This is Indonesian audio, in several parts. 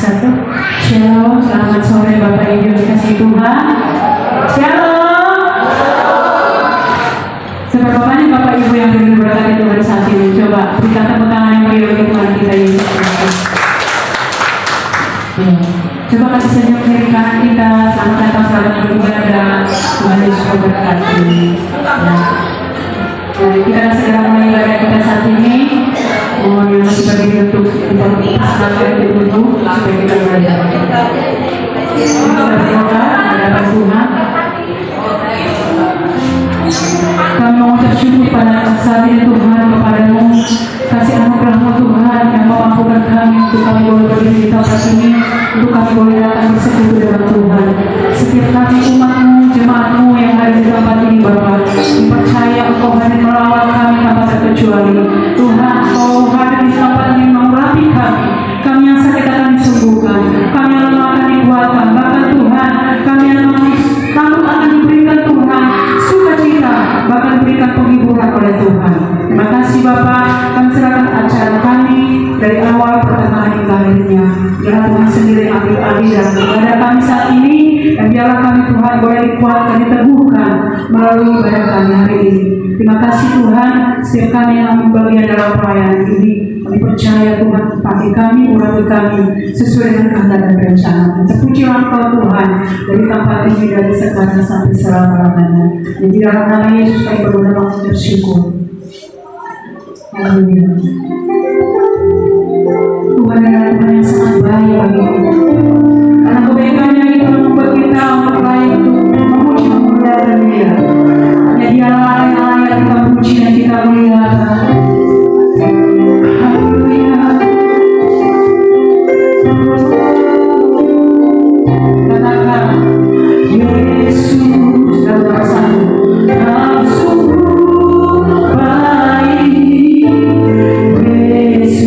Satu. Shalom, selamat sore Bapak Ibu dikasih Tuhan. Shalom. Seberapa banyak Bapak Ibu yang berberkati Tuhan saat ini? Coba berikan tepuk tangan yang meriah bagi Tuhan kita Yesus Kristus. Coba kasih senyum kiri kanan kita. Selamat datang, selamat beribadah. Tuhan Yesus memberkati. Kita akan segera mulai ibadah kita saat ini. Mohon yang masih berdiri untuk silakan duduk supaya kita belajar. Kita berdoa hadapan Tuhan. Kami mengucap syukur pada saat ini Tuhan kepadamu, kasih anugerah-Mu Tuhan yang memampukan kami untuk kami boleh berdiri di tempat ini, untuk kami boleh datang bersekutu dengan Tuhan. Setiap kami umat-Mu, jemaat-Mu yang ada di tempat ini Bapa, dipercaya Engkau hadir merawat kami tanpa terkecuali. Tuhan, Engkau hadir di tempat ini mengurapi kami. Kami yang sakit akan disembuhkan, kami yang lemah akan dikuatkan, bahkan Tuhan, kami yang takut akan diberikan Tuhan sukacita, bahkan diberikan penghiburan oleh Tuhan. Terima kasih Bapak, kami serahkan acara kami dari awal pertengahan hingga akhirnya. Biarlah Tuhan sendiri ambil alih dalam ibadah kami saat ini, dan biarlah kami Tuhan boleh dikuatkan, diteguhkan melalui ibadah kami hari ini. Terima kasih Tuhan, setiap kami yang ambil bagian dalam pelayanan ini, kami percaya Tuhan, pakai kami, urapi kami sesuai dengan kehendak dan rencana. Terpujilah Engkau Tuhan dari tempat ini, dari sekarang sampai selama-lamanya. Dan di dalam nama Yesus kami berdoa dan bersyukur. Haleluya. Tuhan adalah Tuhan yang sangat baik bagi kita. Karena kebaikannya itu membuat kita mulai untuk memuji, memuliakan Dia. Hanya Dialah yang layak kita puji dan kita muliakan. Haleluya. Katakan Yesus dalam bersatu. Kau sungguh baik, Yesus.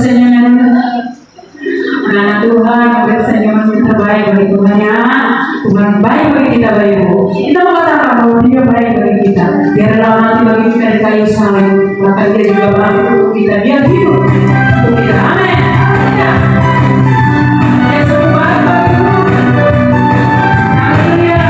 senyuman anak Tuhan, memberi senyuman yang terbaik bagi Tuhan ya. Tuhan baik bagi kita Bapak Ibu. Kita mengatakan bahwa Dia baik bagi kita. Dia rela mati bagi kita di kayu salib. Bahkan Dia juga mati untuk kita. Dia hidup untuk kita. Amin. Ya. Yesus baik Bapak Ibu. Haleluya.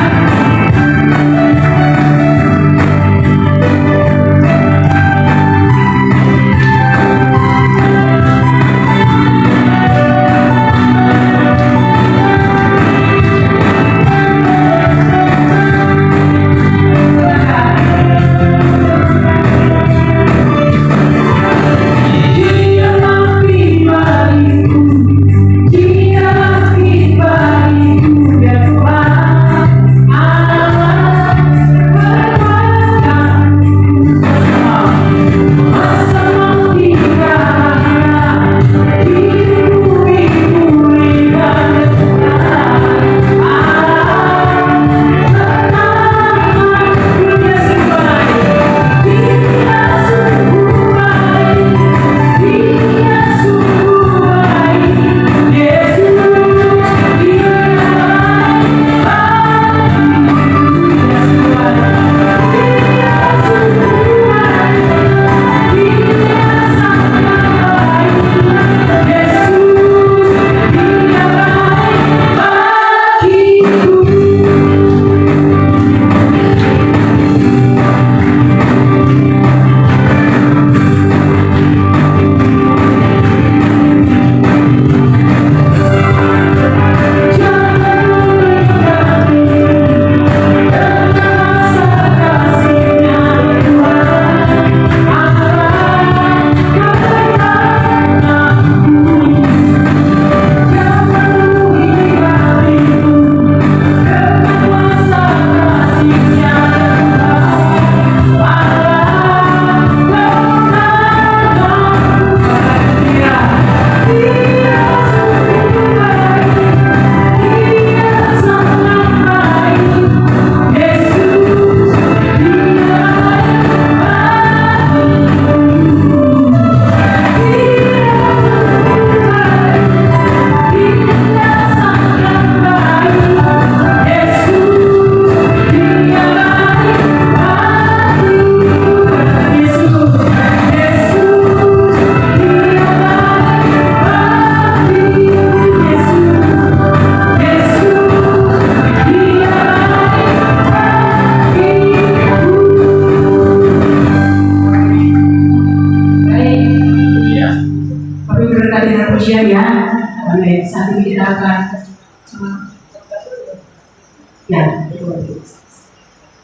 Saat ini kita akan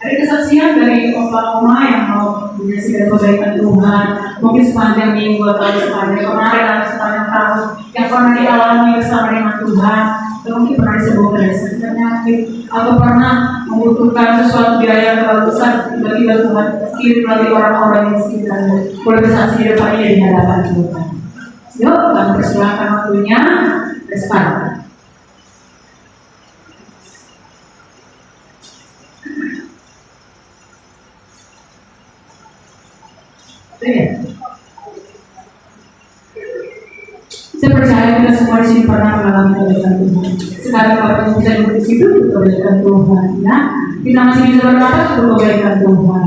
ada kesaksian dari oma-oma yang mau menyaksikan kebaikan Tuhan, mungkin sepanjang minggu atau sepanjang kemarin atau sepanjang tahun yang pernah dialami bersama dengan Tuhan, atau mungkin pernah disembuhkan dari sakit penyakit, atau pernah membutuhkan sesuatu biaya yang terlalu besar, tiba-tiba Tuhan kirim lagi orang-orang yang sekitarnya boleh bersaksi di depannya di hadapan Tuhan. Yuk, kami persilahkan waktunya. Respon. Saya percaya kita semua di sini pernah mengalami kebaikan Tuhan. Sekarang kalau bisa duduk di situ, itu kebaikan Tuhan. Ya, kita masih bisa bernapas, itu kebaikan Tuhan.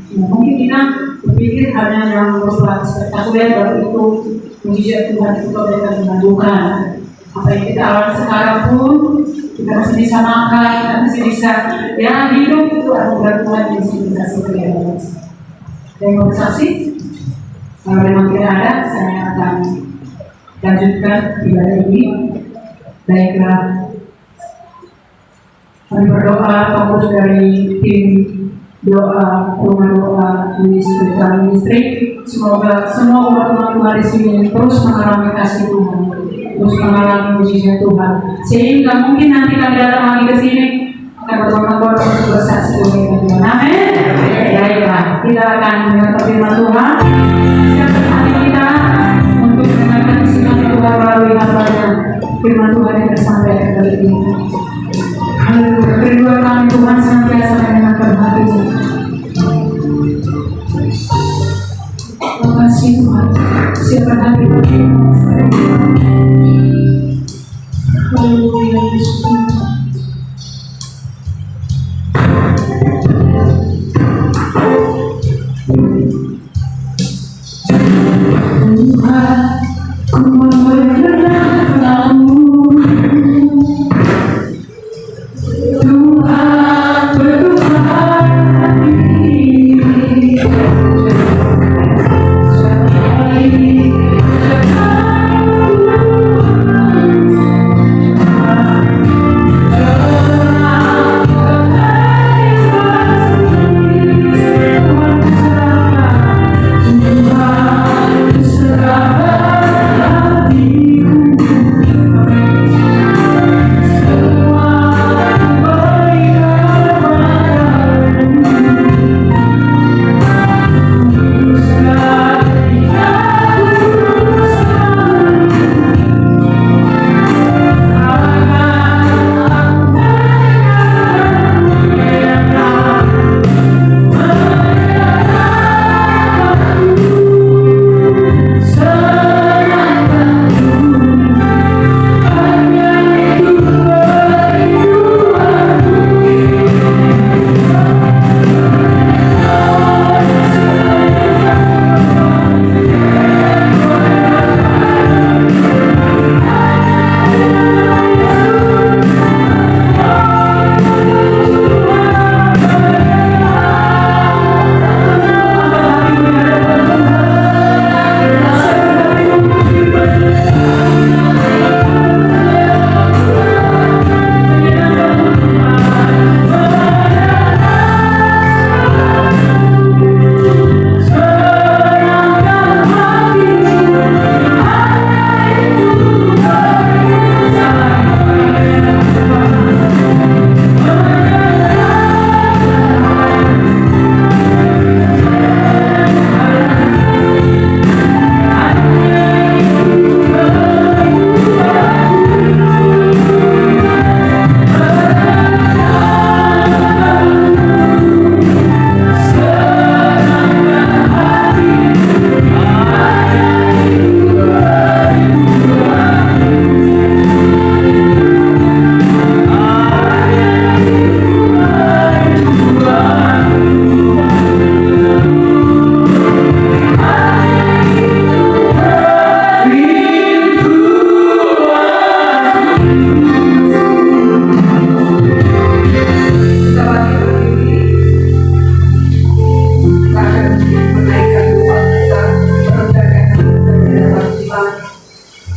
Ya, mungkin kita berpikir hanya yang berupa spektakuler, baru itu mujizat Tuhan, itu kebaikan Tuhan. Bukan. Apa yang kita alami sekarang pun kita masih bisa makan, kita masih bisa ya hidup, itu anugerah Tuhan yang masih bisa seperti. Yang mau bersaksi, kalau memang tidak ada, saya akan lanjutkan ibadah ini. Baiklah, kami berdoa fokus dari tim doa rumah doa ministry. Semoga semua umat Tuhan di sini terus mengalami kasih Tuhan, terus mengalami mujizat Tuhan, sehingga mungkin nanti kami datang lagi ke sini akan berbondong-bondong untuk bersaksi dengan Tuhan. Amin. Baiklah, kita akan mendengar firman Tuhan. Siapkan hati kita untuk mendengarkan firman Tuhan melalui hamba-Nya. Firman Tuhan yang tersampaikan kali ini. Haleluya. Kerinduan kami Tuhan senantiasa mendengarkan hati-Nya. Terima kasih Tuhan. Siapkan hati kami.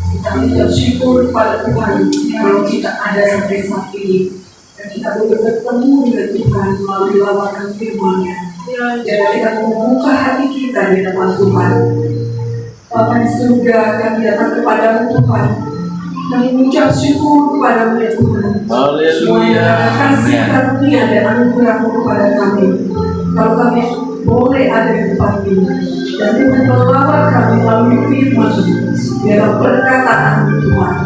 Kami bersyukur pada Tuhan kalau kita ada sampai saat ini dan kita boleh bertemu dengan Tuhan melalui lawakan firman-Nya. Dan kita membuka hati kita di depan Tuhan. Bapa di surga, kami datang kepadamu Tuhan. Kami mengucap syukur kepadamu ya Tuhan. Semua yang kasih karunia dan anugerah-Mu kepada kami. Kalau kami boleh ada di tempat ini dan Tuhan melawat kami melalui firman-Mu dalam perkataan Tuhan.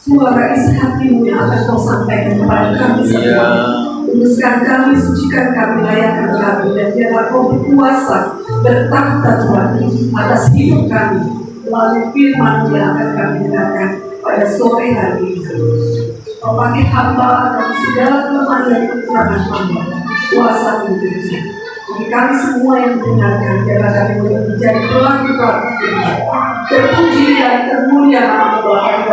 Suara isi hati-Mu yang akan Kau sampaikan kepada kami semua. Kuduskan kami, sucikan kami, layakkan kami, dan biarlah Kau berkuasa bertakhta Tuhan atas hidup kami melalui firman yang akan kami dengarkan pada sore hari ini. Kau pakai hamba dan segala kelemahan dan kekurangan hamba, kuasa Tuhan. Bagi kami semua yang mendengarkan, biarlah kami boleh menjadi pelaku-pelaku firman. Terpuji dan termulia nama Tuhan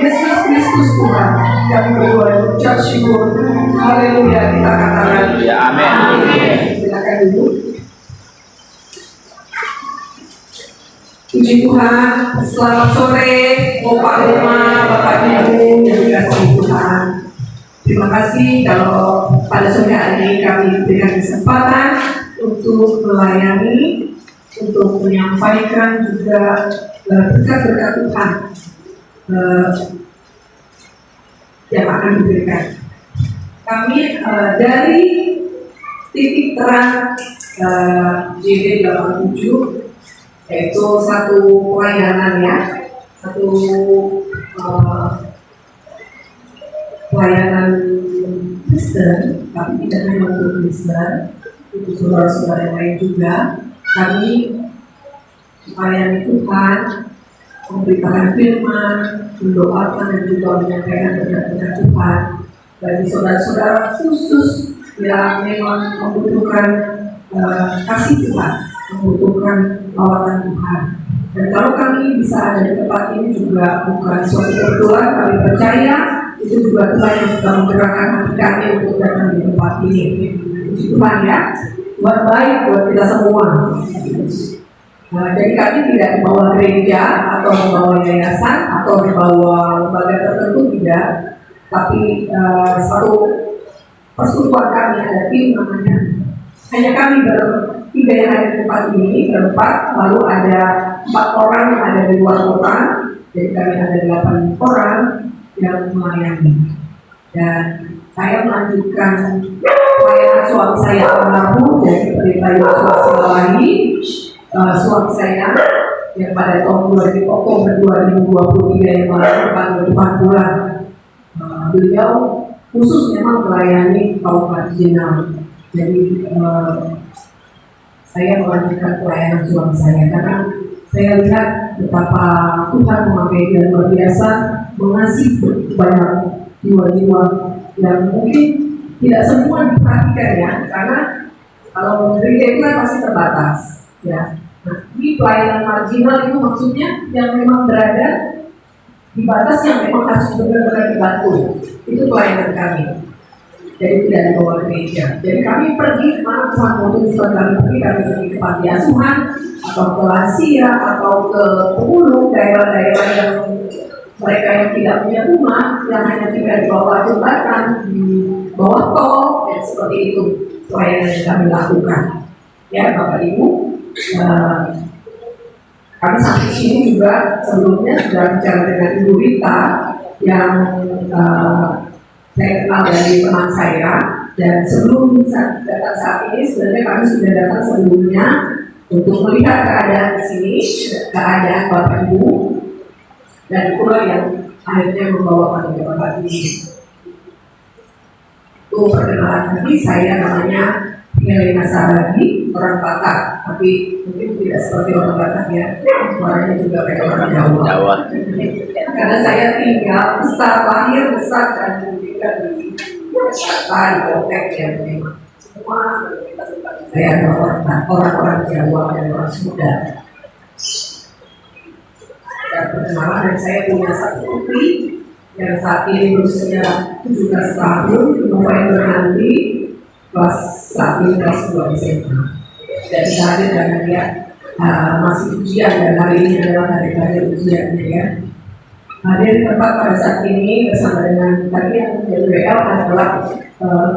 Yesus Kristus Tuhan. Kami berdoa dan mengucap syukur. Haleluya, kita katakan amin. Silakan dulu. Puji Tuhan, selamat sore Bapak Rumah, Bapak Ibu yang dikasihi Tuhan. Terima kasih kalau pada sore hari ini kami diberikan kesempatan untuk melayani, untuk menyampaikan juga berkat-berkat Tuhan yang akan diberikan. Kami dari titik terang JD 87, yaitu satu pelayanan ya, satu pelayanan Kristen, tapi tidak hanya untuk Kristen, untuk saudara-saudara yang lain juga. Kami melayani Tuhan, memberitakan firman, mendoakan dan juga menyampaikan berkat-berkat Tuhan bagi saudara-saudara khusus yang memang membutuhkan kasih Tuhan, membutuhkan lawatan Tuhan. Dan kalau kami bisa ada di tempat ini juga bukan suatu kebetulan, kami percaya itu juga Tuhan yang sudah menggerakkan hati kami untuk datang di tempat ini. Puji Tuhan ya, buat baik buat kita semua. Jadi kami tidak membawa gereja atau membawa yayasan atau membawa lembaga tertentu, tidak. Tapi satu persekutuan kami ada tim namanya. Hanya kami bertiga yang ada di tempat ini, berempat, lalu ada 4 orang yang ada di luar kota. Jadi kami ada 8 orang yang melayani. Dan saya melanjutkan pelayanan suami saya almarhum dari Pendeta Yosua Silalahi. Suami saya yang pada tahun Oktober 2023 yang lalu dipanggil Tuhan pulang. Beliau khusus memang melayani kaum marginal. Jadi saya melanjutkan pelayanan suami saya karena saya lihat betapa Tuhan memakai dia luar biasa, mengasihi banyak jiwa-jiwa yang mungkin tidak semua diperhatikan ya, karena kalau gereja itu kan pasti terbatas ya. Nah, di pelayanan marginal itu maksudnya yang memang berada di batas yang memang harus benar-benar dibantu. Itu pelayanan kami. Jadi tidak dibawa gereja. Jadi kami pergi kemana Tuhan mau tujuan kami pergi ke panti asuhan atau ke lansia atau ke pemulung, daerah-daerah yang mereka yang tidak punya rumah, yang hanya tinggal di bawah jembatan, di bawah tol, dan seperti itu pelayanan yang kami lakukan. Ya Bapak Ibu, kami sampai sini juga sebelumnya sudah bicara dengan Ibu Rita yang saya kenal dari teman saya, dan sebelum datang saat ini sebenarnya kami sudah datang sebelumnya untuk melihat keadaan di sini, keadaan Bapak Ibu, dan itulah yang akhirnya membawa pada Bapak ini. Itu perkenalan kami, saya namanya Helena Saragi, orang Batak, tapi mungkin tidak seperti orang Batak ya, suaranya juga kayak orang Jawa. Karena saya tinggal besar, lahir besar dan juga di Jakarta, di Kotek ya, memang semua saya adalah orang-orang Jawa dan orang Sunda. Dan perkenalan, dan saya punya satu putri yang saat ini berusia 17 tahun, November nanti kelas 1 kelas 2 SMA. Dan saya hadir dengan dia masih ujian dan hari ini adalah hari terakhir ujiannya ya. Hadir di tempat pada saat ini bersama dengan tadi yang menjadi WL adalah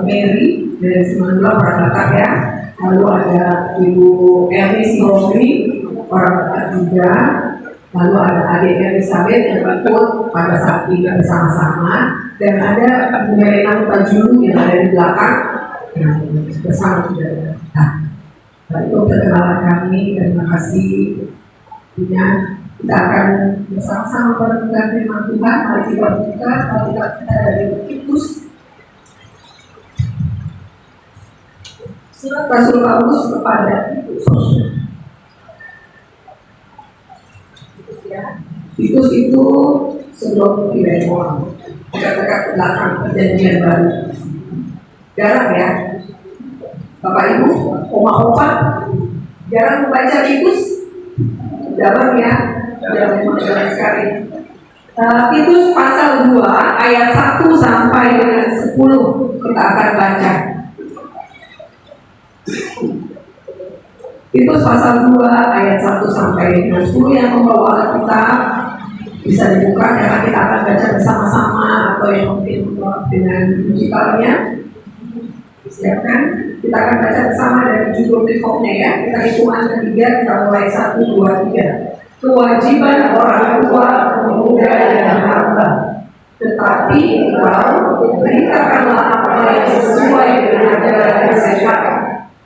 Mary dari Semandula orang Batak ya. Lalu ada Ibu Eli Sihomi orang Batak juga. Lalu ada adik Elizabeth yang ikut pada saat ini bersama-sama. Dan ada Bu Melena Tajulu yang ada di belakang yang bersama juga. Nah, itu perkenalan kami. Terima kasih. Kita akan bersama-sama merenungkan firman Tuhan. Mari kita buka Alkitab kita dari Titus. Surat Rasul Paulus kepada Titus. Titus itu sebelum Filemon, dekat-dekat belakang perjanjian baru. Jarang ya, Bapak Ibu, oma-opa, jarang membaca Titus. Jarang ya, jarang sekali. Titus pasal 2 ayat 1 sampai dengan 10 kita akan baca. Titus pasal 2 ayat 1 sampai dengan 10 yang membawa kita bisa dibuka karena kita akan baca bersama-sama atau yang mungkin dengan digitalnya. Siapkan, kita akan baca bersama dari judul pokoknya ya. Kita hitungan ketiga, kita mulai 1, 2, 3. Kewajiban orang tua pemuda dan hamba. Tetapi engkau beritakanlah apa yang sesuai dengan ajaran kesehatan.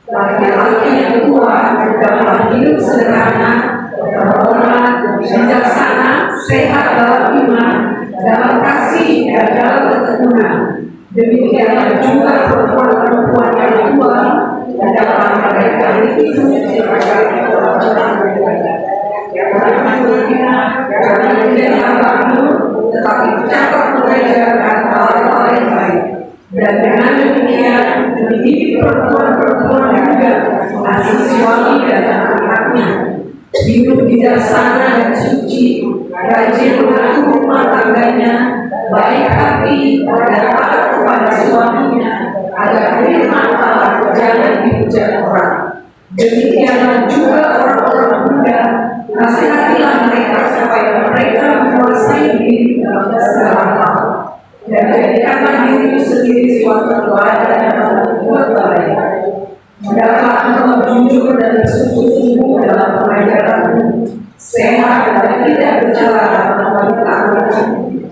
Laki-laki yang tua dalam hidup sederhana, terhormat, bijaksana, sehat dalam iman, dalam kasih dan dalam ketekunan. Demikianlah juga perempuan-perempuan yang tua dalam mereka itu tetapi catat mengajarkan hal-hal yang baik. Dan dengan demikian mendidik perempuan-perempuan juga kasih suami dan anak-anaknya, hidup bijaksana dan suci, rajin mengatur rumah tangganya, baik hati dan taat kepada suaminya, agar firman Allah jangan dihujat orang. Demikianlah juga orang-orang muda, nasihatilah mereka supaya mereka menguasai diri dalam segala hal. Dan jadikanlah diri sendiri suatu teladan dalam berbuat baik. Hendaklah engkau jujur dan bersungguh-sungguh dalam pengajaranmu, sehat dan tidak bercela dalam wanita-wanita,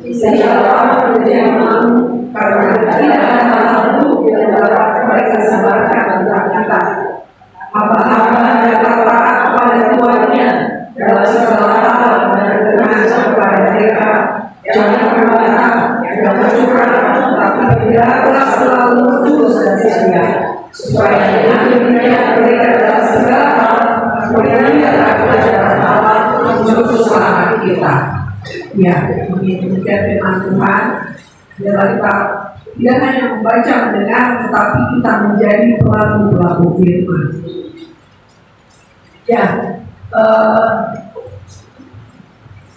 sehingga Allah menjadi malu karena tidak ada hal buruk yang dapat mereka sebarkan tentang kita. Hamba-hamba dapat taat kepada tuannya dalam segala hal dan berkenan kepada mereka. Jangan berbantah dan bercurang, tapi bergeraklah selalu tulus dan setia, supaya dengan demikian mereka dalam segala hal mendengar ajaran Allah juru selamat kita. Ya, demikian firman Tuhan. Biarlah kita tidak hanya membaca, mendengar, tetapi kita menjadi pelaku-pelaku firman. Ya,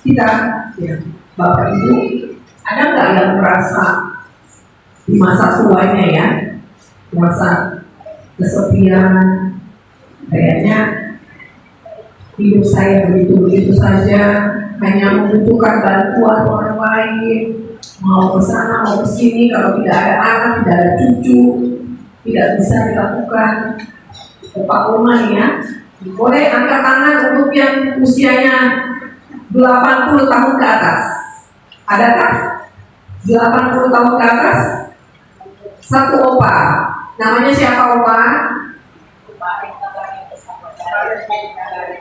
kita, ya, Bapak Ibu, ada nggak yang merasa di masa tuanya ya, merasa kesepian, kayaknya hidup saya begitu-begitu saja, hanya membutuhkan bantuan orang lain, mau ke sana, mau ke sini, kalau tidak ada anak, tidak ada cucu, tidak bisa dilakukan. Bapak Oma ya, boleh angkat tangan untuk yang usianya 80 tahun ke atas. Adakah 80 tahun ke atas? Satu opa. Namanya siapa opa?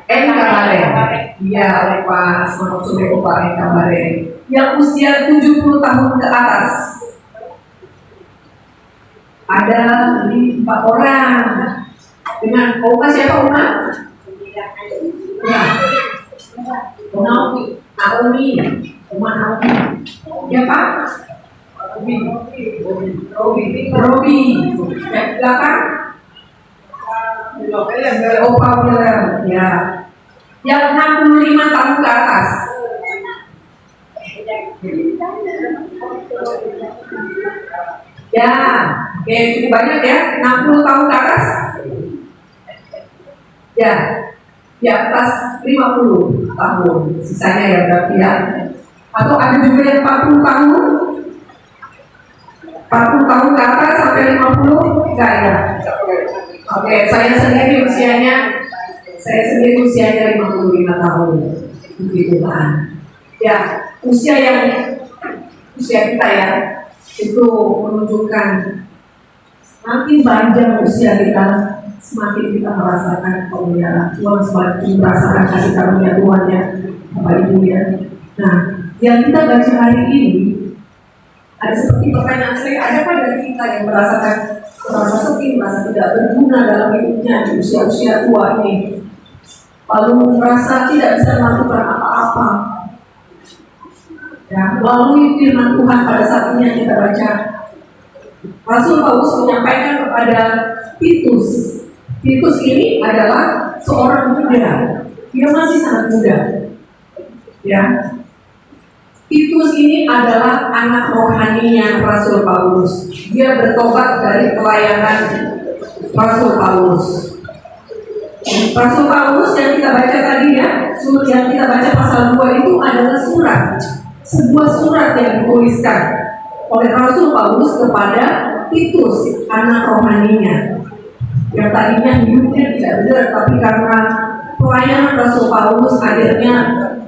Kabare. Iya, opa. Selamat sore opa Kabare. Yang usia 70 tahun ke atas. Ada 4 orang. Dengan opa siapa opa? Ya. Naomi, Oma Naomi, ya Pak? Robi, yang belakang? Opa William, ya. Yang 65 tahun ke atas. Ya, oke, cukup banyak ya, 60 tahun ke atas. Ya, di atas 50 tahun, sisanya ya berarti ya. Atau ada juga yang 40 tahun, 40 tahun ke atas sampai 50, enggak ya? Oke, saya sendiri usianya 55 tahun, begitu kan? Ya, usia kita ya, itu menunjukkan semakin panjang usia kita, semakin kita merasakan kemuliaan Tuhan, semakin merasakan kasih karunia Tuhan ya, Bapak Ibu ya. Nah, yang kita baca hari ini ada seperti pertanyaan saya, adakah dari kita yang merasa sepi, merasa tidak berguna dalam hidupnya di usia-usia tua ini, lalu merasa tidak bisa melakukan apa-apa? Ya, melalui firman Tuhan pada saat ini yang kita baca, Rasul Paulus menyampaikan kepada Titus. Titus ini adalah seorang muda, dia masih sangat muda. Ya, Titus ini adalah anak rohaninya Rasul Paulus. Dia bertobat dari pelayanan Rasul Paulus. Rasul Paulus yang kita baca tadi ya, yang kita baca pasal 2 itu adalah sebuah surat yang dituliskan oleh Rasul Paulus kepada Titus, anak rohaninya, yang tadinya hidupnya tidak benar, tapi karena pelayanan Rasul Paulus akhirnya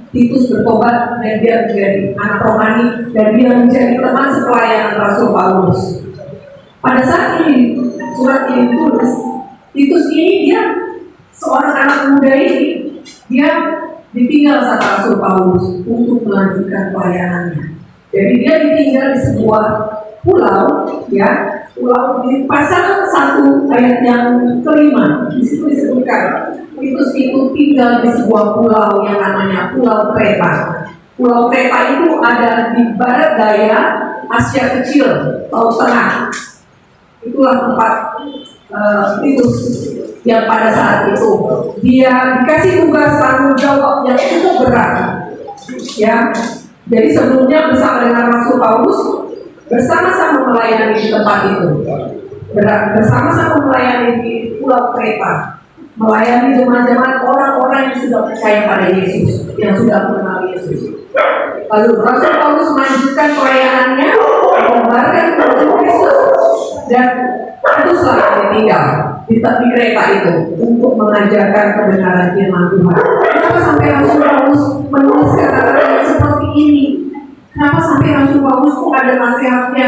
Titus bertobat dan dia menjadi anak rohani dan dia menjadi teman sepelayanan Rasul Paulus. Pada saat ini surat ini ditulis, Titus ini dia seorang anak muda ini, dia ditinggal sama Rasul Paulus untuk melanjutkan pelayanannya. Jadi dia ditinggal di sebuah pulau, ya, pulau di pasal 1 ayat yang kelima. Di situ disebutkan Titus itu tinggal di sebuah pulau yang namanya Pulau Kreta. Pulau Kreta itu ada di barat daya Asia Kecil, Laut Tengah. Itulah tempat Titus yang pada saat itu dia dikasih tugas tanggung jawab yang cukup berat. Ya, jadi sebelumnya bersama dengan Rasul Paulus bersama-sama melayani di tempat itu, bersama-sama melayani di Pulau Kreta, melayani jemaat-jemaat orang-orang yang sudah percaya pada Yesus, yang sudah mengenal Yesus. Lalu Rasul Paulus melanjutkan pelayanannya, menyebarkan Injil Kristus, dan teruslah ditinggal di Kreta itu untuk mengajarkan kebenaran firman Tuhan. Kenapa sampai Rasul Paulus menulis kata-kata yang seperti ini? Kenapa sampai Rasul Paulus kok ada nasihatnya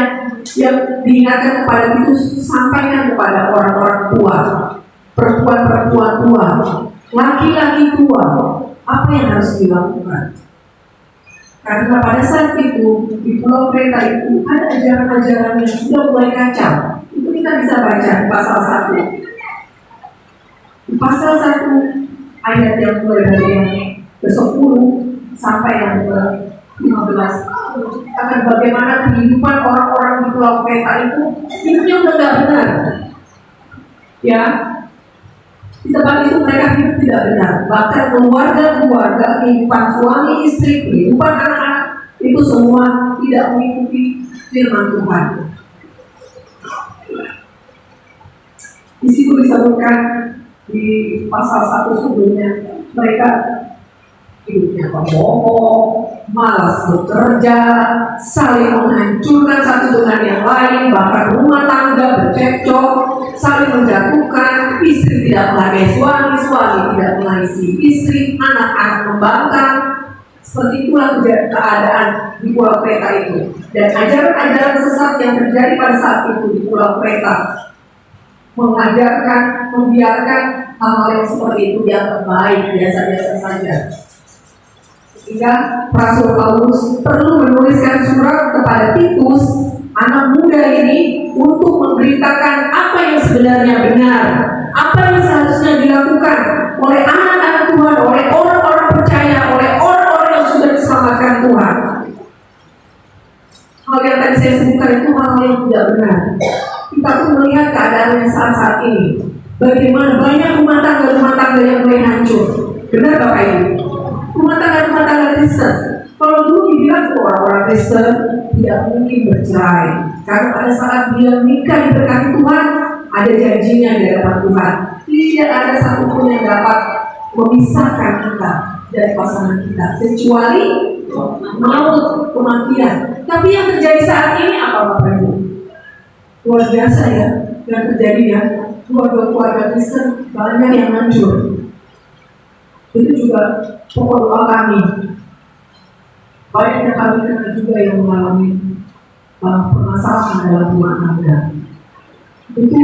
yang diingatkan kepada Titus, sampaikan kepada orang-orang tua, perempuan-perempuan tua, laki-laki tua, apa yang harus dilakukan? Karena pada saat itu di Pulau Kreta itu ada ajaran-ajaran yang sudah mulai kacau. Itu kita bisa baca di pasal 1. Di pasal 1 ayat yang mulai dari yang ke-10 sampai yang ke-15 akan bagaimana kehidupan orang-orang di Pulau Kreta itu hidupnya udah gak benar. Ya, di tempat itu mereka hidup tidak benar. Bahkan keluarga-keluarga, kehidupan suami istri, kehidupan anak-anak itu semua tidak mengikuti firman Tuhan. Di situ disebutkan di pasal 1 sebelumnya, mereka hidupnya pembohong, malas bekerja, saling menghancurkan satu dengan yang lain, bahkan rumah tangga bercekcok, saling menjatuhkan, istri tidak menghargai suami, suami tidak menghargai istri, anak-anak membangkang. Seperti itulah keadaan di Pulau Kreta itu. Dan ajaran-ajaran sesat yang terjadi pada saat itu di Pulau Kreta mengajarkan, membiarkan hal-hal yang seperti itu dianggap baik, biasa-biasa saja. Sehingga Rasul Paulus perlu menuliskan surat kepada Titus, anak muda ini, untuk memberitakan apa yang sebenarnya benar, apa yang seharusnya dilakukan oleh anak-anak Tuhan, oleh orang-orang percaya, oleh orang-orang yang sudah diselamatkan Tuhan. Hal yang tadi saya sebutkan itu hal yang tidak benar. Kita pun melihat keadaan yang saat ini, bagaimana banyak rumah tangga yang mulai hancur. Benar Bapak Ibu? Rumah tangga Kristen, kalau dulu dibilang orang-orang Kristen tidak mungkin bercerai, karena pada saat dia nikah diberkati Tuhan, ada janjinya di hadapan Tuhan. Tidak ada satupun yang dapat memisahkan kita dari pasangan kita, kecuali maut, kematian. Tapi yang terjadi saat ini apa Bapak Ibu? Luar biasa ya yang terjadi ya. Keluarga-keluarga Kristen banyak yang hancur. Itu juga pokok doa kami. Banyak kami kenal juga yang mengalami permasalahan dalam rumah tangga. Itu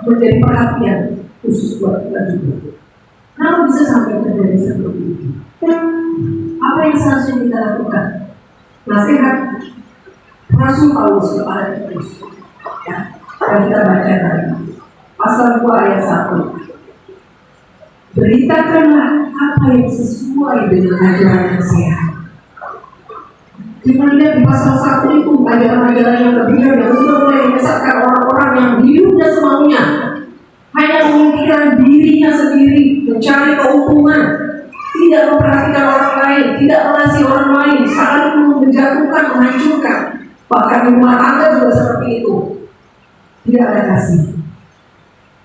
menjadi perhatian khusus buat kita juga. Kenapa bisa sampai terjadi seperti itu? Apa yang seharusnya kita lakukan? Nasihat Rasul Paulus kepada Titus, ya, yang kita baca tadi, pasal 2 ayat 1. Beritakanlah apa yang sesuai dengan ajaran yang sehat. Kita lihat di pasal 1 itu ajaran-ajaran yang berbeda yang sudah mulai menyesatkan orang-orang yang hidupnya semaunya, hanya memikirkan dirinya sendiri, mencari keuntungan, tidak memperhatikan orang lain, tidak mengasihi orang lain, saling menjatuhkan, menghancurkan. Bahkan di rumah tangga juga seperti itu. Tidak ada kasih.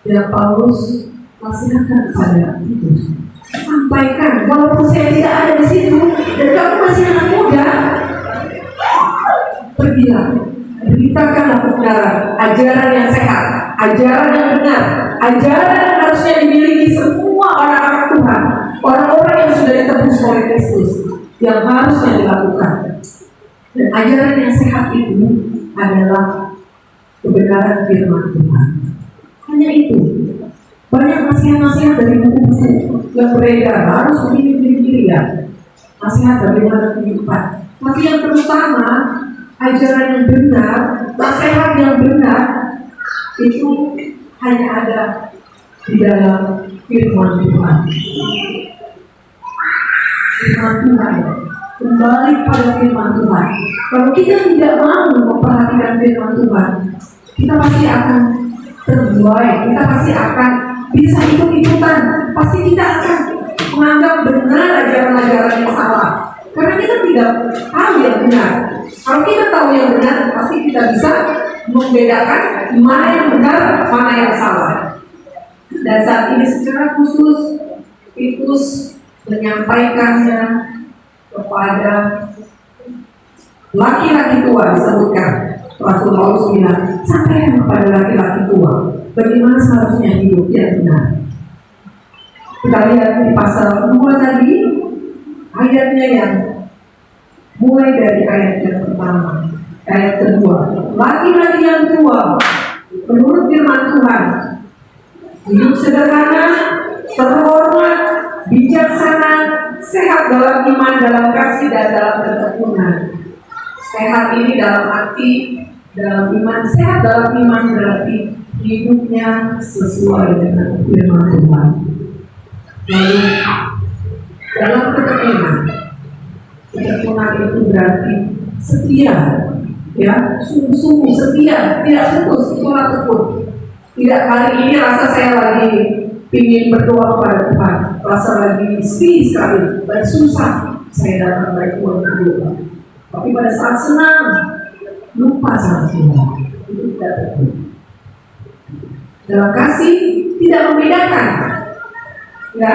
Dan Paulus nasihatkan kepada Titus, sampaikan, walaupun saya tidak ada di situ dan kamu masih anak muda, pergilah, beritakanlah kebenaran, ajaran yang sehat, ajaran yang benar, ajaran yang harusnya dimiliki semua orang-orang Tuhan, orang-orang yang sudah ditebus oleh Kristus, yang harusnya dilakukan. Dan ajaran yang sehat itu adalah kebenaran firman Tuhan. Hanya itu. Banyak nasihat-nasihat dari buku-buku yang beredar, harus begini ya. Nasihat bagaimana kehidupan. Tapi yang terutama, ajaran yang benar, nasihat yang benar, itu hanya ada di dalam firman Tuhan. Firman Tuhan. Kembali pada firman Tuhan. Kalau kita tidak mau memperhatikan firman Tuhan, kita pasti akan terbuai, kita pasti akan bisa ikut-ikutan, pasti kita akan menganggap benar ajaran-ajaran yang salah, karena kita tidak tahu yang benar. Kalau kita tahu yang benar, pasti kita bisa membedakan mana yang benar, mana yang salah. Dan saat ini secara khusus Titus menyampaikannya kepada laki-laki tua, disebutkan Rasul Paulus bilang, sampaikan kepada laki-laki tua bagaimana seharusnya hidup yang benar. Kita lihat di pasal 2 tadi, ayatnya yang mulai dari ayat yang pertama, ayat kedua. Laki-laki yang tua, menurut firman Tuhan, hidup sederhana, terhormat, bijaksana, sehat dalam iman, dalam kasih, dan dalam ketekunan. Sehat ini dalam arti dalam iman, sehat dalam iman berarti hidupnya sesuai dengan firman Tuhan. Lalu dalam ketekunan, ketekunan itu berarti setia, ya, sungguh-sungguh setia, tidak putus, itulah tekun. Tidak kali ini rasa saya lagi ingin berdoa kepada Tuhan, rasa lagi sedih sekali dan susah, saya datang baik Tuhan berdoa. Tapi pada saat senang, lupa sama Tuhan, itu tidak tekun. Dalam kasih tidak membedakan, ya,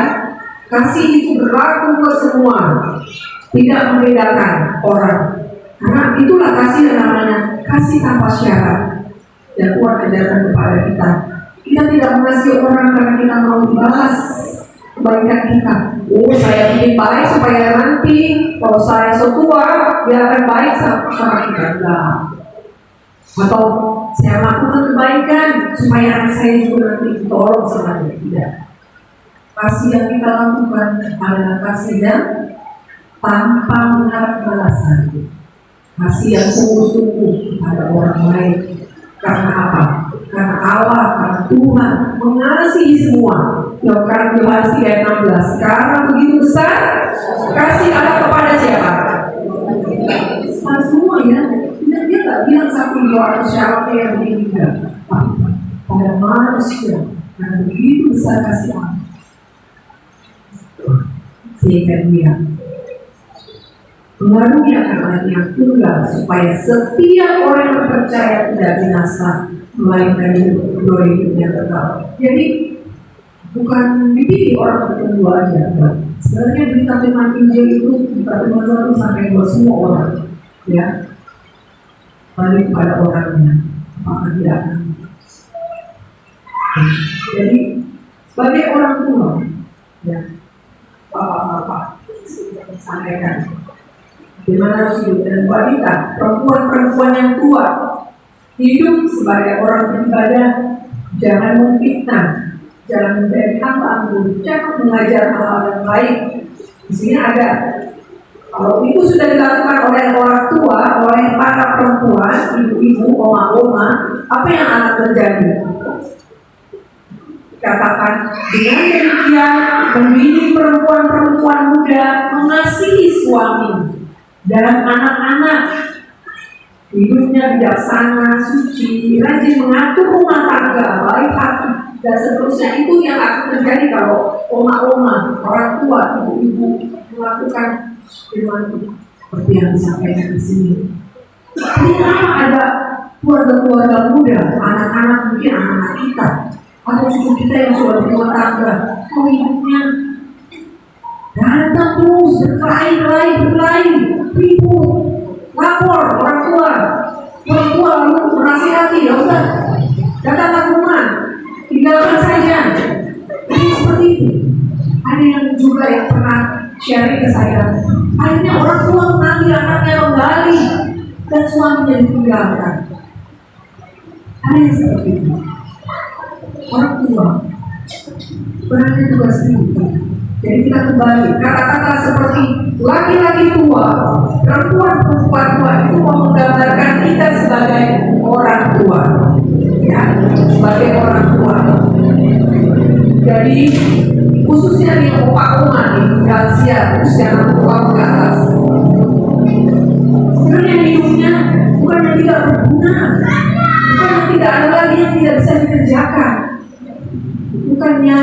kasih itu berlaku ke semua, tidak membedakan orang. Karena itulah kasih yang namanya kasih tanpa syarat. Dan Tuhan ajarkan kepada kita. Kita tidak mengasihi orang karena kita mau dibalas kebaikan kita. Oh, saya bikin baik supaya nanti kalau saya setua, dia akan baik sama kita. Enggak. Atau saya lakukan kebaikan supaya anak saya juga nanti ditolong sama dia. Tidak. Kasih yang kita lakukan adalah kasih yang tanpa mengharap balasan. Kasih yang sungguh-sungguh kepada orang lain. Karena apa? Karena Allah, karena Tuhan mengasihi semua. Yohanes 3:16. Karena begitu besar kasih Allah kepada siapa? Kepada semua, ya. Dia tak bilang satu dua atau syaratnya yang begini, pada manusia. Karena begitu besar kasih Allah, sehingga dia mengaruniakan anak yang tunggal supaya setiap orang yang percaya tidak binasa, melainkan hidup yang kekal. Jadi bukan dipilih orang tertentu aja. Sebenarnya berita firman Injil itu berita firman Tuhan itu sampai buat semua orang, ya. Balik kepada orangnya, maka tidak akan. Jadi sebagai orang tua, ya, bapak-bapak sampaikan bagaimana harus hidup, dan wanita, perempuan-perempuan yang tua hidup sebagai orang beribadah, jangan memfitnah, jangan menjadi hamba anggur, jangan mengajar hal-hal yang baik. Di sini ada, kalau itu sudah dilakukan oleh orang tua, oleh para perempuan, ibu-ibu, oma-oma, apa yang akan terjadi? Katakan dengan demikian memilih perempuan-perempuan muda mengasihi suami dan anak-anak, hidupnya bijaksana, suci, rajin mengatur rumah tangga, baik hati, dan seterusnya. Itu yang akan terjadi kalau oma-oma, orang tua, ibu-ibu melakukan firman Tuhan seperti yang disampaikan di sini. Jadi kenapa ada keluarga-keluarga muda, anak-anak, mungkin anak-anak kita atau cucu kita yang sudah berumah tangga, kok hidupnya datang terus berkelahi, ribut, lapor orang tua lalu menasihati, ya udah datanglah ke rumah, tinggalkan saja. Jadi seperti itu. Ada yang juga yang pernah sharing ke saya, akhirnya orang tua mengambil anaknya kembali dan suaminya ditinggalkan. Ada yang seperti itu. Orang tua berarti tugas itu. Jadi kita kembali kata-kata seperti laki-laki tua, perempuan-perempuan tua itu menggambarkan kita sebagai orang tua, ya, sebagai orang tua. Jadi khususnya di oma-oma nih, lansia, usia 60 ke atas, sebenarnya hidupnya bukan yang tidak berguna, bukan yang tidak ada lagi yang tidak bisa dikerjakan. Bukannya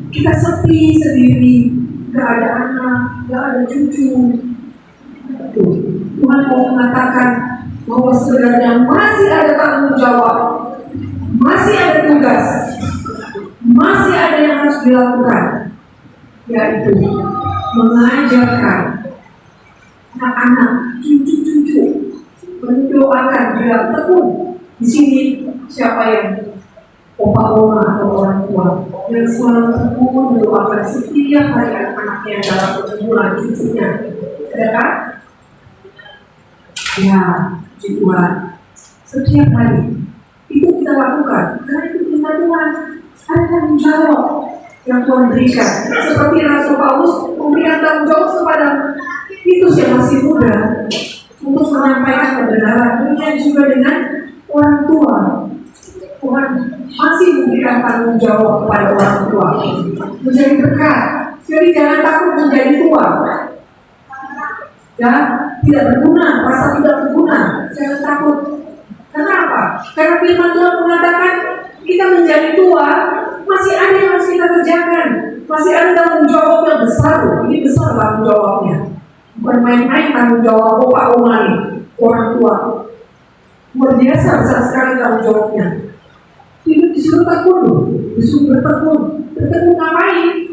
kita sepi sendiri, gak ada anak, gak ada cucu. Tuhan mau mengatakan bahwa sebenarnya masih ada tanggung jawab, masih ada tugas, masih ada yang harus dilakukan, yaitu mengajarkan anak-anak, cucu-cucu, mendoakan bila tekun. Di sini siapa yang opa oma atau orang tua yang selalu tekun mendoakan setiap hari anak-anaknya dalam pertemuan cucunya, ada kan? Ya, Tuhan, setiap hari itu kita lakukan karena itu kita Tuhan ada tanggung jawab yang Tuhan berikan. Seperti Rasul Paulus memberikan tanggung jawab kepada Titus yang masih muda untuk menyampaikan kebenaran. Demikian juga dengan orang tua. Tuhan masih memberikan tanggung jawab kepada orang tua menjadi berkat. Jadi jangan takut menjadi tua, ya, tidak berguna, merasa tidak berguna. Jangan takut. Kenapa? Karena firman Tuhan mengatakan kita menjadi tua masih ada yang harus kita kerjakan, masih ada tanggung jawab yang besar. Ini besar tanggung jawabnya, bukan main-main tanggung jawab opa oma nih, orang tua. Luar biasa besar sekali tanggung jawabnya. Hidup disuruh tekun, disuruh bertekun. Bertekun ngapain?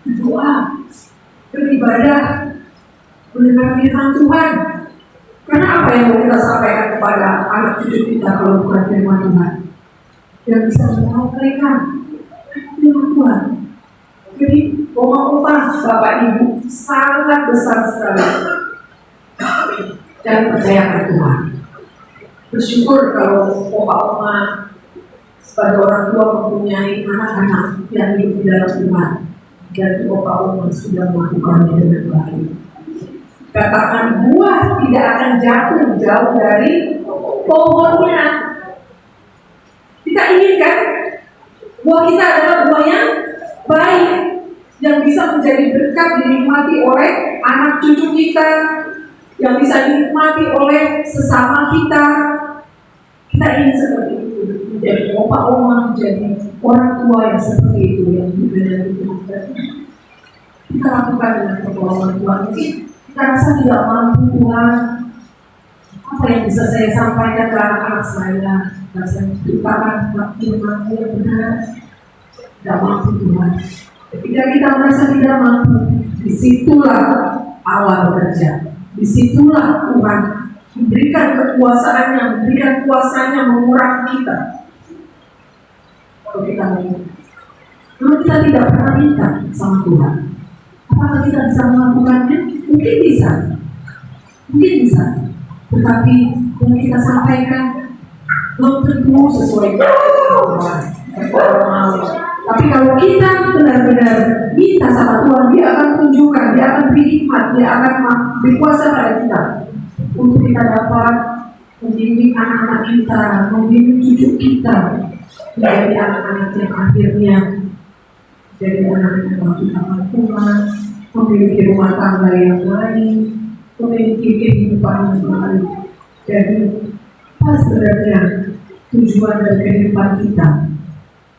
Berdoa, beribadah, mendengar firman Tuhan. Karena apa yang mau kita sampaikan kepada anak cucu kita kalau bukan firman Tuhan? Yang bisa menyampaikan firman Tuhan. Jadi oma-oma, bapak ibu sangat besar sekali dan percayakan Tuhan. Bersyukur kalau oma-oma sebagai orang tua mempunyai anak-anak yang hidup di dalam Tuhan, dan opa-oma sudah melakukannya dengan baik. Katakan buah tidak akan jatuh jauh dari pohonnya. Kita inginkan buah kita adalah buah yang baik, yang bisa menjadi berkat dinikmati oleh anak cucu kita, yang bisa dinikmati oleh sesama kita. Kita ingin seperti itu, menjadi opa-oma, menjadi orang tua yang seperti itu, yang benar-benar kita lakukan dengan pertolongan Tuhan. Kita rasa tidak mampu, Tuhan. Apa yang bisa saya sampaikan ke anak-anak saya? Saya ceritakan firman yang benar. tidak mampu Tuhan. Ketika kita merasa tidak mampu, disitulah Allah bekerja. Disitulah Tuhan memberikan kekuasaannya, memberikan kuasanya mengurangi kita. Kalau kita minta, kalau kita tidak pernah minta sama Tuhan, apakah kita bisa melakukannya? Mungkin bisa, tetapi yang kita sampaikan belum tentu sesuai dengan Tuhan. Tapi kalau kita benar-benar minta sama Tuhan, Dia akan tunjukkan, Dia akan beri hikmat, Dia akan beri kuasa pada kita untuk kita dapat membimbing anak-anak kita, membimbing cucu kita menjadi anak-anak yang akhirnya jadi anak-anak yang mampu Tuhan, memiliki rumah tangga yang baik, memiliki kehidupan yang baik. Jadi apa sebenarnya tujuan dari kehidupan kita?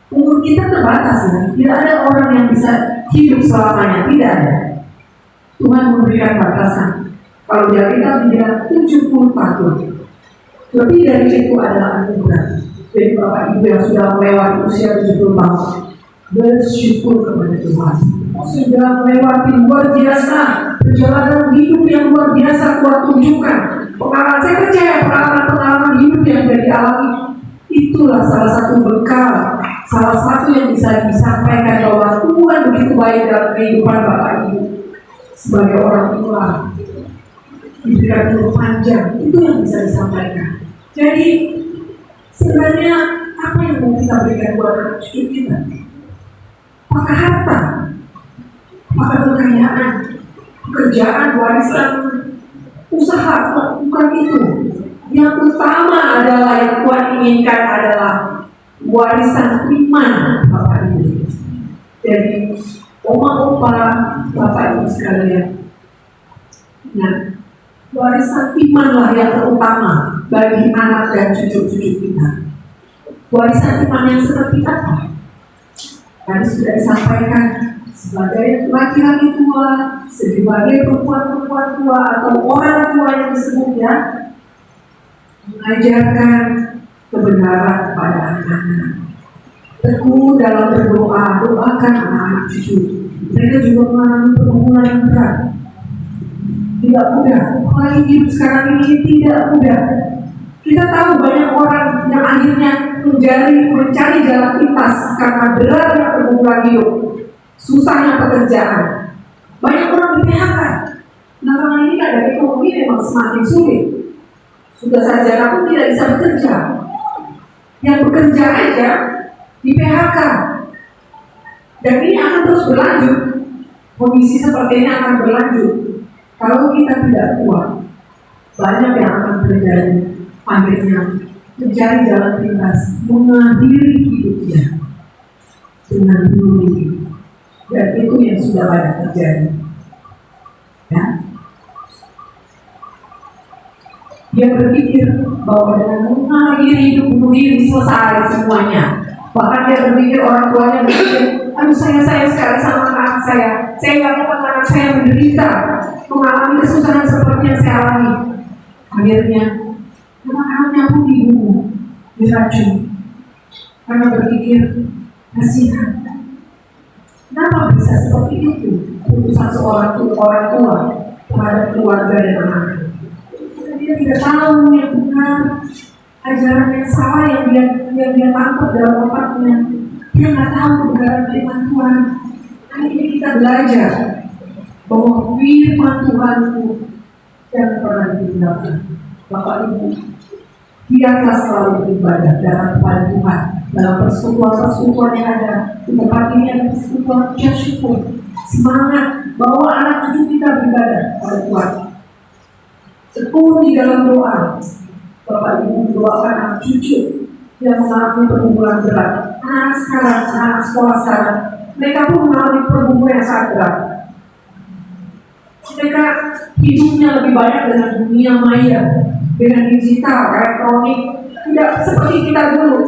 Umur kita terbatas, ya. Tidak ada orang yang bisa hidup selamanya, tidak ada. Tuhan memberikan batasan. Kalau di Alkitab dia 70 tahun. Lebih dari itu adalah anugerah. Jadi Bapak Ibu yang sudah melewati usia 70 tahun, bersyukur kepada Tuhan. Sudah melewati luar biasa perjalanan hidup yang luar biasa Tuhan tunjukkan. Pengalaman, saya percaya pengalaman hidup yang sudah dialami itulah salah satu bekal, salah satu yang bisa disampaikan bahwa Tuhan begitu baik dalam kehidupan Bapak Ibu sebagai orang tua, diberikan umur panjang, itu yang bisa disampaikan. Jadi sebenarnya apa yang mau kita berikan buat anak cucu kita? Apakah harta? Apakah kekayaan? Pekerjaan, warisan, usaha? Bukan itu. Yang utama adalah yang Tuhan inginkan adalah warisan iman Bapak Ibu. Jadi oma-opa, Bapak Ibu sekalian, nah, warisan imanlah yang terutama bagi anak dan cucu-cucu kita. Warisan iman yang seperti apa? Tadi sudah disampaikan, sebagai laki-laki tua, sebagai perempuan-perempuan tua atau orang tua yang disebut, ya, mengajarkan kebenaran kepada anak-anak. Teguh dalam berdoa, doakan anak-anak cucu. Mereka juga mengalami pergumulan yang berat. Tidak mudah, apalagi hidup sekarang ini tidak mudah. Kita tahu banyak orang yang akhirnya mencari jalan pintas karena beratnya pergumulan hidup, susahnya pekerjaan. Banyak orang di PHK. Belakangan ini keadaan ekonomi memang semakin sulit. Sudah sarjana pun tidak bisa bekerja. Yang bekerja aja di PHK. Dan ini akan terus berlanjut. Kondisi seperti ini akan berlanjut. Kalau kita tidak kuat, banyak yang akan terjadi. Akhirnya mencari jalan pintas, mengakhiri hidupnya dengan bunuh diri. Dan itu yang sudah banyak terjadi. Ya. Dia berpikir bahwa dengan mengakhiri hidup bunuh diri selesai semuanya. Bahkan dia berpikir, orang tuanya berpikir, aduh saya sayang sekali sama anak saya nggak mau anak saya menderita, mengalami kesusahan seperti yang saya alami. Akhirnya anak-anaknya pun dibunuh, diracun, karena berpikir kasihan. Kenapa bisa seperti itu keputusan seorang orang tua terhadap keluarga dan anak-anak? Dia tidak tahu yang benar, ajaran yang salah yang dia tangkap dalam otaknya. Dia nggak tahu kebenaran firman Tuhan. Hari ini kita belajar bahwa firman Tuhan itu yang pernah ditinggalkan. Bapak Ibu, biarlah selalu beribadah dalam kepada Tuhan, dalam persekutuan yang ada di tempat ini, ada persekutuan syukur, semangat bawa anak cucu kita beribadah pada Tuhan. Tekun di dalam doa. Bapak Ibu doakan anak cucu yang mengalami pergumulan berat. Anak sekarang, anak sekolah sekarang, mereka pun mengalami pergumulan yang sangat berat. Mereka hidupnya lebih banyak dengan dunia maya, dengan digital, elektronik. Tidak seperti kita dulu.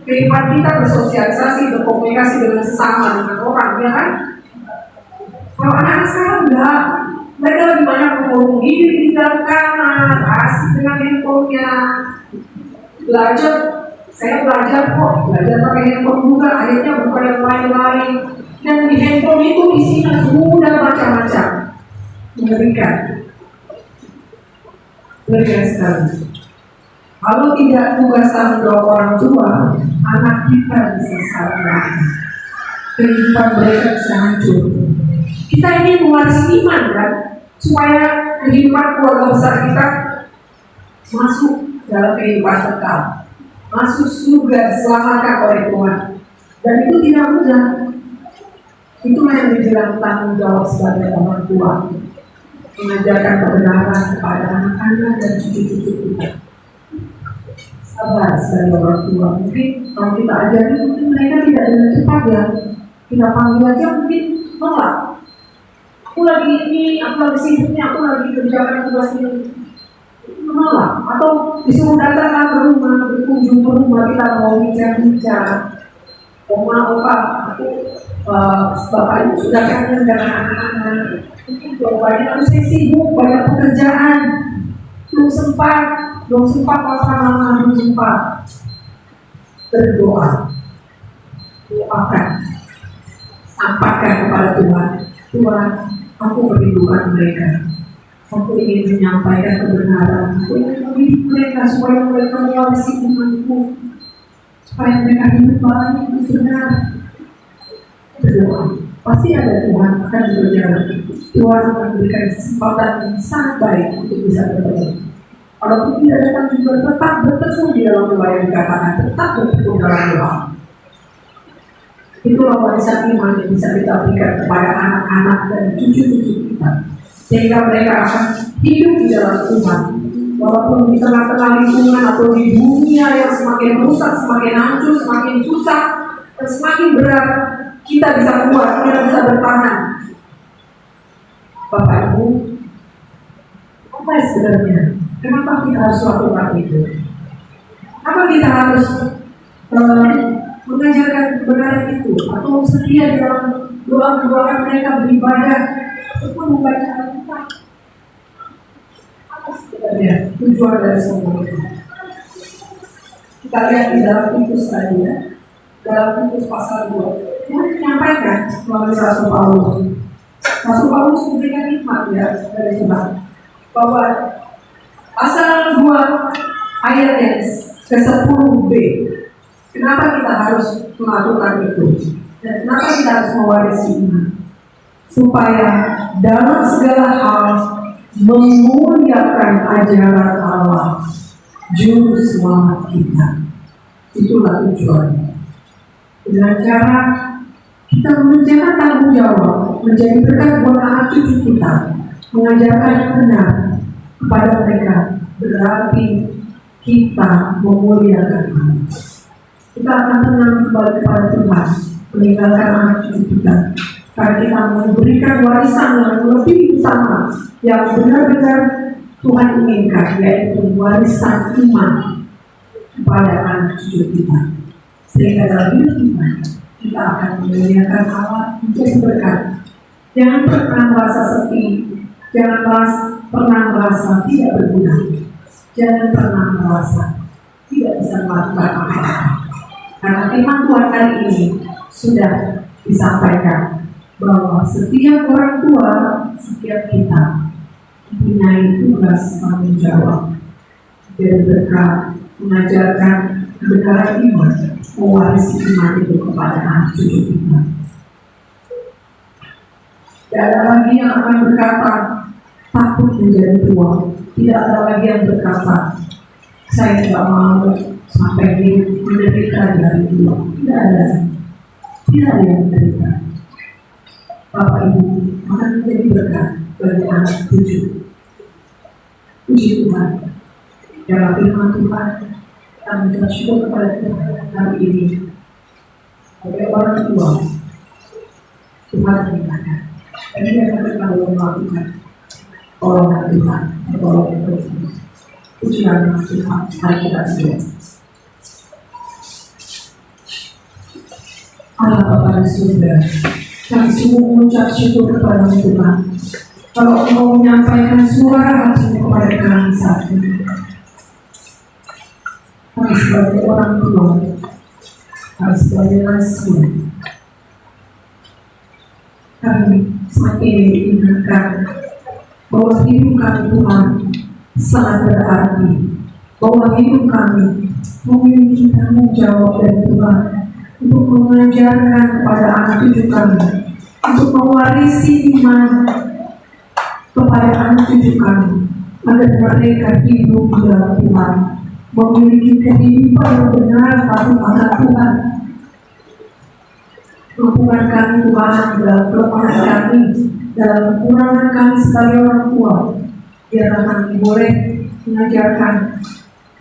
Kehidupan kita bersosialisasi, berkomunikasi dengan sesama, dengan orang, ya kan? Kalau anak-anak sekarang enggak. Mereka lebih banyak mengurung diri di dalam kamar, asik dengan handphonenya, belajar Saya belajar kok, belajar pakai handphone juga, akhirnya buka yang lain-lain. Dan di handphone itu isinya sudah macam-macam. Mengerikan. Mengerikan sekali. Kalau tidak tugas tanggung jawab orang tua, anak kita bisa salah. Kehidupan mereka bisa hancur. Kita ingin mewarisi iman kan, supaya kehidupan keluarga besar kita masuk dalam kehidupan kekal, masuk surga diselamatkan oleh Tuhan. Dan itu tidak mudah. Itulah yang dibilang tanggung jawab sebagai orang tua, mengajarkan kebenaran kepada anak-anak dan cucu-cucu kita. Sabar sebagai orang tua. Mungkin kalau kita ajari, mungkin mereka tidak dengan cepat ya. Kita panggil aja mungkin nolak. Aku lagi ini, aku lagi sibuknya, aku lagi kerjakan tugas ini. Menolak. Atau disuruh datang ke rumah, berkunjung ke rumah, kita mau bicara-bicara. Oma, opa, aku bapak ibu sudah kangen dengan anak-anak. Mungkin jawabannya harus saya sibuk, banyak pekerjaan, belum sempat papa mama, belum sempat. Berdoa, doakan, sampaikan kepada Tuhan. Tuhan, aku merindukan mereka. Aku ingin menyampaikan kebenaran. Aku ingin mendidik mereka supaya mereka mewarisi imanku, supaya mereka hidup baik dan benar. Berdoa, pasti ada Tuhan akan berjalan. Tuhan akan memberikan kesempatan yang sangat baik untuk bisa bertemu. Kalau tidak datang juga tetap bertemu di dalam doa yang dikatakan, tetap bertemu dalam doa. Itulah warisan iman yang bisa kita berikan kepada anak-anak dan cucu-cucu kita, sehingga mereka akan hidup di dalam Tuhan. Walaupun di tengah-tengah lingkungan atau di dunia yang semakin rusak, semakin hancur, semakin susah, dan semakin berat, kita bisa kuat, kita bisa bertahan. Bapak Ibu, apa sebenarnya? Kenapa kita harus lakukan itu? Apa kita harus mengajarkan kebenaran itu? Atau setia di dalam doa-doa mereka beribadah ataupun membaca Alkitab? Apa sebenarnya tujuan dari semua itu? Kita lihat di dalam Titus tadi ya, dalam Titus pasal 2, Tuhan menyampaikan melalui Rasul Paulus. Rasul Paulus memberikan hikmat ya dari Tuhan bahwa pasal 2 ayat yang ke-10b, kenapa kita harus melakukan itu? Dan kenapa kita harus mewarisi iman? Supaya dalam segala hal memuliakan ajaran Allah, Juru Selamat kita. Itulah tujuannya. Dengan cara kita mengerjakan tanggung jawab, menjadi berkat buat anak cucu kita, mengajarkan yang benar kepada mereka, berarti kita memuliakan Allah. Kita akan tenang kembali kepada Tuhan, meninggalkan anak cucu kita, karena kita memberikan warisan yang lebih utama, yang benar-benar Tuhan inginkan, yaitu warisan iman kepada anak cucu kita. Sehingga dalam hidup kita akan memuliakan Allah, menjadi berkat. Jangan pernah merasa sepi, jangan pernah merasa tidak berguna, jangan pernah merasa tidak bisa melakukan apa-apa. Karena firman Tuhan kali ini sudah disampaikan bahwa setiap orang tua, setiap kita mempunyai tugas tanggung jawab dan berkat mengajarkan kebenaran iman, mewarisi iman itu kepada anak cucu kita. Tidak ada lagi yang akan berkata takut menjadi tua. Tidak ada lagi yang berkata saya tidak mau sampai menderita dari tua. Tidak ada. Tidak ada yang menderita. Bapak Ibu akan menjadi berkat bagi anak cucu. Puji Tuhan. Dalam firman Tuhan, kami bersyukur kepada Tuhan hari ini. Sebagai orang tua, Tuhan mengingatkan. Dan dia akan selalu melakukan pertolongan Tuhan, pertolongan Tuhan. Pujian Tuhan, mari kita berdoa. Allah Bapa di surga, kami sungguh mengucap syukur kepada Tuhan. Kalau Engkau menyampaikan suara hati kepada kami saat ini, kami sebagai orang tua, kami sebagai lansia, kami semakin diingatkan bahwa hidup kami Tuhan sangat berarti, bahwa hidup kami memiliki tanggung jawab dari Tuhan untuk mengajarkan kepada anak cucu kami, untuk mewarisi iman kepada anak cucu kami, agar mereka hidup di dalam Tuhan, memiliki kehidupan yang benar patuh akan Tuhan. Hubungan kami Tuhan dalam kelemahan kami, dalam kekurangan kami sebagai orang tua, biarlah kami boleh mengajarkan,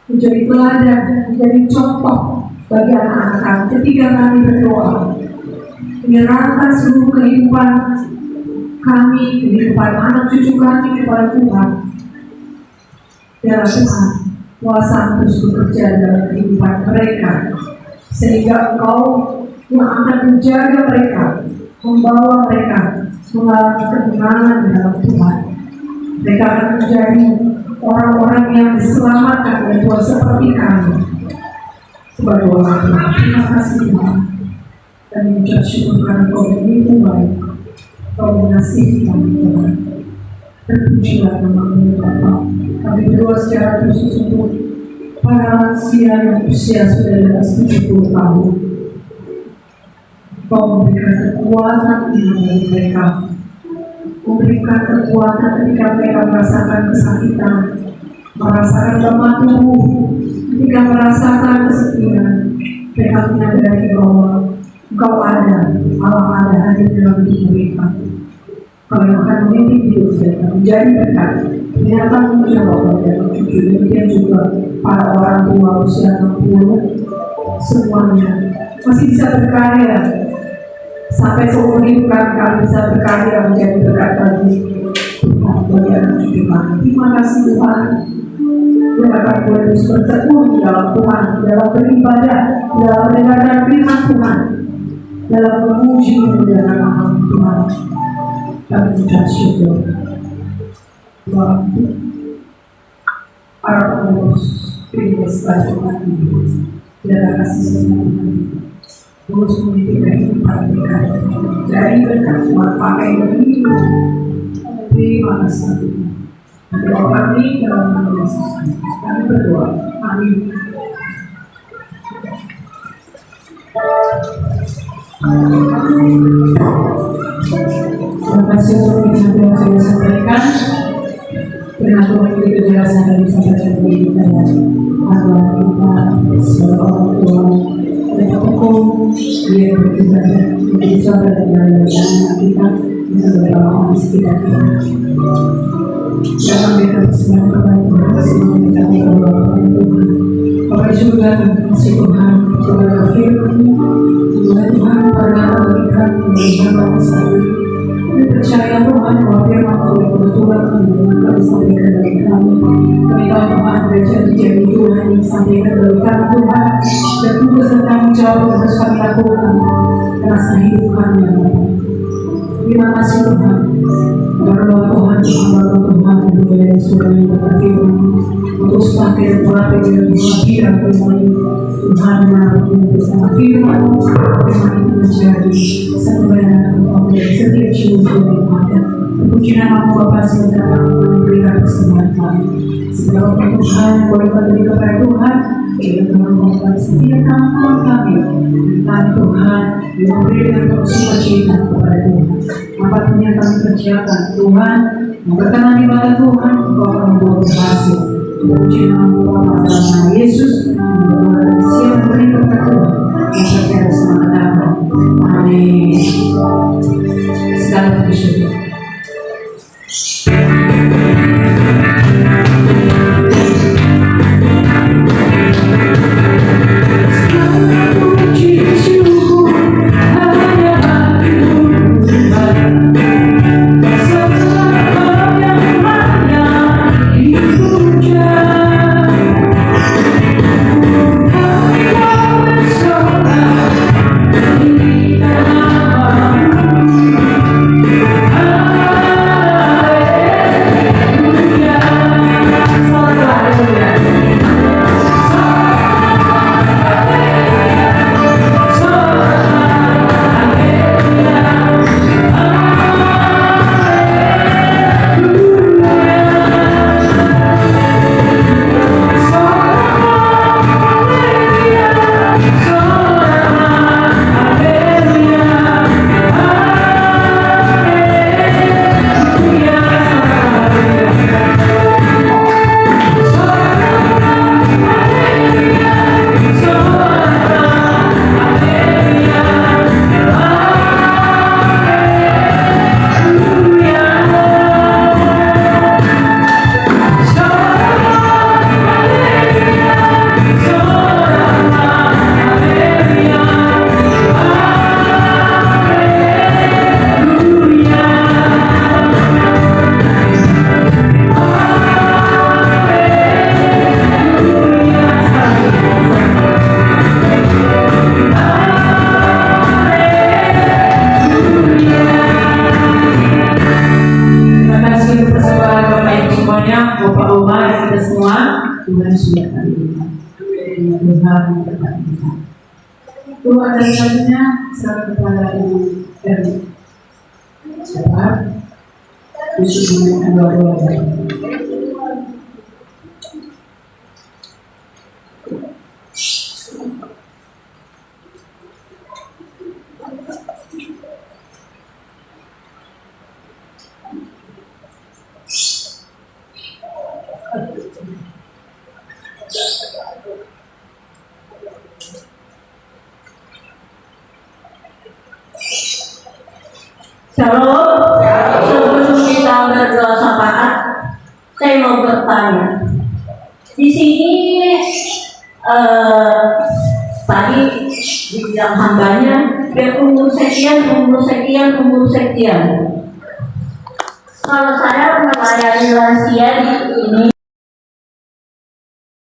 menjadi teladan, menjadi contoh bagi anak-anak kami ketika kami berdoa, menyerahkan seluruh kehidupan kami, kehidupan anak cucu kami kepada Tuhan. Biarlah Tuhan kuasa terus bekerja dalam kehidupan mereka, sehingga Engkau yang akan menjaga mereka, membawa mereka mengalami kemenangan dalam Tuhan. Mereka akan menjadi orang-orang yang diselamatkan oleh Tuhan seperti kami sebagai orang tua. Terima kasih Tuhan, dan mengucap syukur karena Kau begitu baik, Kau mengasihi kami Tuhan. Terpujilah nama-Mu Bapa. Kami berdoa secara khusus untuk para lansia yang usia sudah di atas 70 tahun. Kau memberikan kekuatan iman bagi mereka, memberikan kekuatan ketika mereka merasakan kesakitan, merasakan lemah tubuh, ketika merasakan kesepian. Mereka menyadari bahwa Engkau ada, Allah ada hadir dalam hidup mereka. Kau yang akan memimpin hidup mereka menjadi berkat. Ternyata menjawab dan cucu, demikian juga para orang tua usia 60, semuanya masih bisa berkarya. Sampai seumur hidup kami bisa berkarya menjadi berkat bagi Tuhan, bagi anak cucu kami. Terima kasih Tuhan. Biarlah kami boleh terus bertekun di dalam Tuhan, dalam beribadah, dalam mendengarkan firman Tuhan, dalam memuji memuliakan nama Tuhan. Kami mengucap syukur. Tuhan, para pengurus Gereja Tuhan ini, biarlah kasih setia Tuhan terus memimpin kehidupan mereka, dari berkat Tuhan pakai begitu. Terima kasih Tuhan. Doa kami dalam nama Yesus, kami berdoa. Amin. Terima kasih untuk firman yang saya sampaikan. Firman Tuhan itu jelas akan disampaikan kepada kita, agar kita sebagai orang tua mereka hukum dia beribadah menjadi saudara dari anak kita dan sebagai orang di sekitar kita. Dalam mereka bersemangat kepada Tuhan, semua kita berdoa kepada Tuhan. Bapak juga terima kasih Tuhan kepada firman-Mu. Tuhan pernah memberikan pemberian bangsa ini. Kami percaya Tuhan bahwa firman-Mu kebetulan kami sampaikan dari kami. Kami tahu Tuhan berjanji Tuhan yang sampaikan dari kami Tuhan, dan tugas dan tanggung jawab yang harus kami lakukan atas hidup kami yang baik. Terima kasih Tuhan. Berdoa Tuhan, Tuhan dari surga yang berfirman untuk semakin berlatih dan berlakiran Tuhan Tuhan menaruh bersama firman itu menjadi satu bayangan Tuhan dari setiap jiwa yang ada. Puji nama Bapa Surga memberikan kesempatan segala Tuhan boleh berdiri kepada Tuhan. Kita Tuhan membuat setiap tangan kami dan Tuhan yang memberikan sukacita kepada Tuhan. Apapun yang kami kerjakan Tuhan yang berkenan di mata Tuhan, Engkau akan membuat berhasil. Puji nama Bapa dalam nama Yesus, berdoa dan siap beri kepada Tuhan yang terkait selamat datang. Amin. Segala puji syukur. Setelah banyak Bapak Omar, kita semua, Tuhan sudah terima. Tuhan berkati kita. Doa dan selanjutnya serahkan kepada Ibu Erni. Sabar, Yesus menemukan doa-doa dari Shalom. Sebelum kita berdoa syafaat, saya mau bertanya. Di sini tadi dibilang hambanya berumur sekian. Kalau saya melayani lansia di ini,